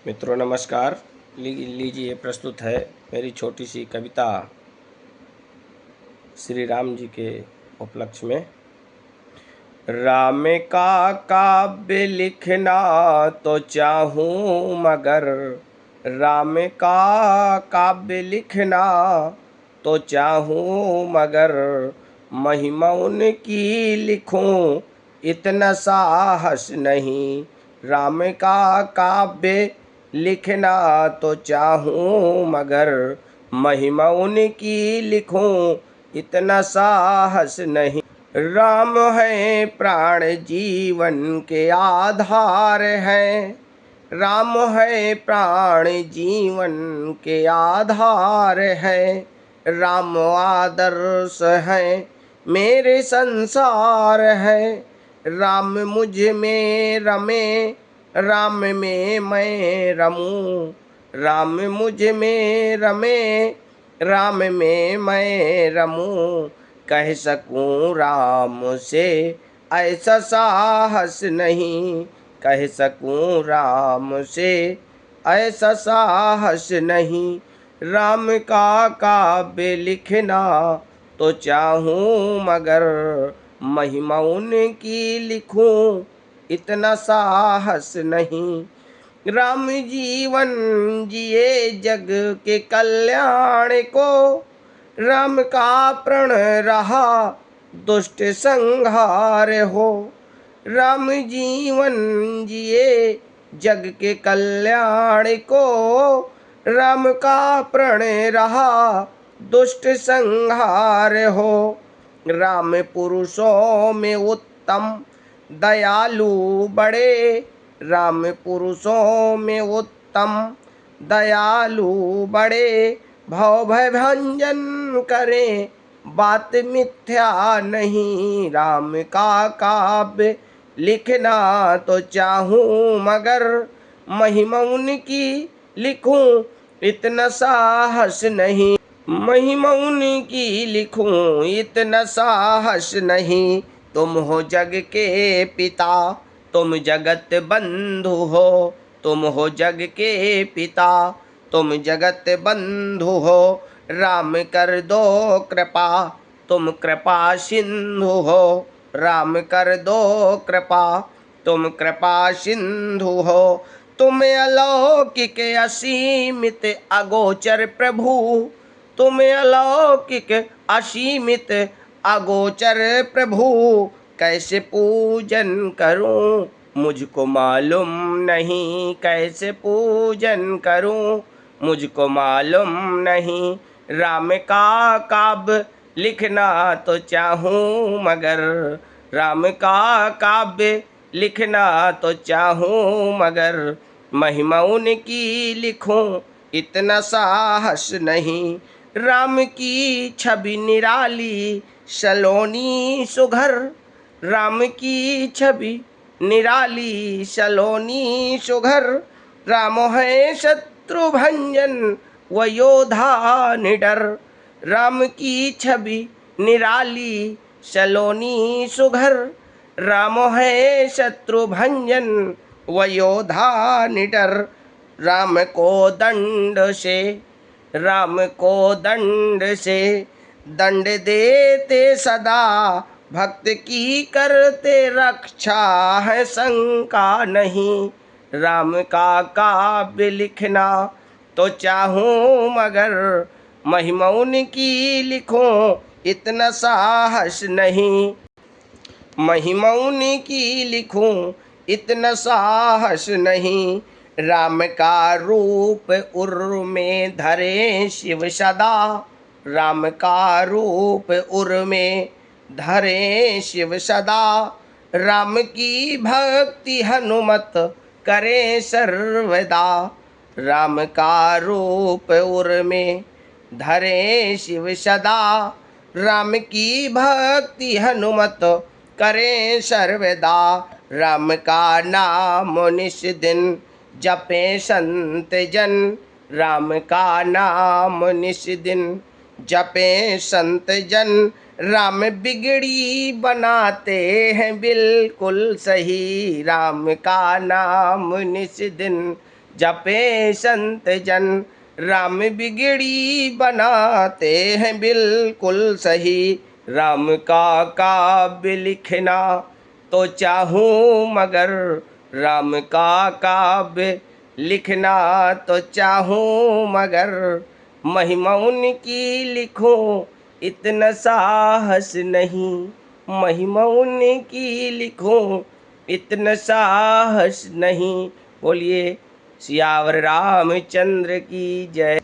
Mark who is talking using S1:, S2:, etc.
S1: मित्रों नमस्कार। लीजिए प्रस्तुत है मेरी छोटी सी कविता श्री राम जी के उपलक्ष्य में। राम का काव्य लिखना तो चाहूँ मगर, राम का काव्य लिखना तो चाहूँ मगर, महिमा उनकी लिखूँ इतना साहस नहीं। राम का काव्य लिखना तो चाहूँ मगर, महिमा उनकी लिखूँ इतना साहस नहीं। राम है प्राण जीवन के आधार हैं, राम है प्राण जीवन के आधार है। राम आदर्श है मेरे संसार है, राम मुझ में रमे राम में मैं रमूं। राम मुझ में रमे राम में मैं रमूं, कह सकूं राम से ऐसा साहस नहीं। कह सकूं राम से ऐसा साहस नहीं। राम का काव्य लिखना तो चाहूँ मगर, महिमा उनकी लिखूं इतना साहस नहीं। राम जीवन जिए जग के कल्याण को, राम का प्रण रहा दुष्ट संहार हो। राम जीवन जिए जग के कल्याण को, राम का प्रण रहा दुष्ट संहार हो। राम पुरुषों में उत्तम दयालु बड़े, राम पुरुषों में उत्तम दयालु बड़े। भव भय भंजन करें बात मिथ्या नहीं। राम का काव्य लिखना तो चाहूँ मगर, महिमा उनकी लिखूं इतना साहस नहीं। महिमा उनकी लिखूं इतना साहस नहीं। तुम हो जग के पिता तुम जगत बंधु हो, तुम हो जग के पिता तुम जगत बंधु हो। राम कर दो कृपा तुम कृपा सिंधु हो, राम कर दो कृपा तुम कृपा सिंधु हो। तुम अलौकिक असीमित अगोचर प्रभु, तुम अलौकिक असीमित अगोचर प्रभु। कैसे पूजन करूं मुझको मालूम नहीं, कैसे पूजन करूं मुझको मालूम नहीं। राम का काव्य लिखना तो चाहूँ मगर, राम का काव्य लिखना तो चाहूँ मगर, महिमा उनकी लिखूं इतना साहस नहीं। राम की छवि निराली सलोनी सुघर, राम की छवि निराली सलोनी सुघर। राम है शत्रु भंजन व योधा निडर, राम की छवि निराली सलोनी सुघर। राम है शत्रु भंजन व योधा निडर। राम को दंड से राम को दंड से दंड देते सदा, भक्त की करते रक्षा है शंका नहीं। राम का काव्य लिखना तो चाहूँ मगर, महिमा उनकी लिखूं इतना साहस नहीं। महिमा उनकी लिखूं इतना साहस नहीं। राम का रूप उर्र में धरे शिव सदा, राम का रूप उर्र में धरे शिव सदा। राम की भक्ति हनुमत करे सर्वदा, राम का रूप उर्र में धरे शिव सदा। राम की भक्ति हनुमत करे सर्वदा। राम का नाम निश दिन जपे संत जन, राम का नाम निश दिन जपे संत जन। राम बिगड़ी बनाते हैं बिल्कुल सही, राम का नाम निस दिन जपे संत जन। राम बिगड़ी बनाते हैं बिल्कुल सही, राम का काव्य लिखना तो चाहूं मगर, राम का काव्य लिखना तो चाहूं मगर, महिमा उनकी लिखूं इतना साहस नहीं, महिमा उनकी लिखूं इतना साहस नहीं। बोलिए सियावर रामचंद्र की जय।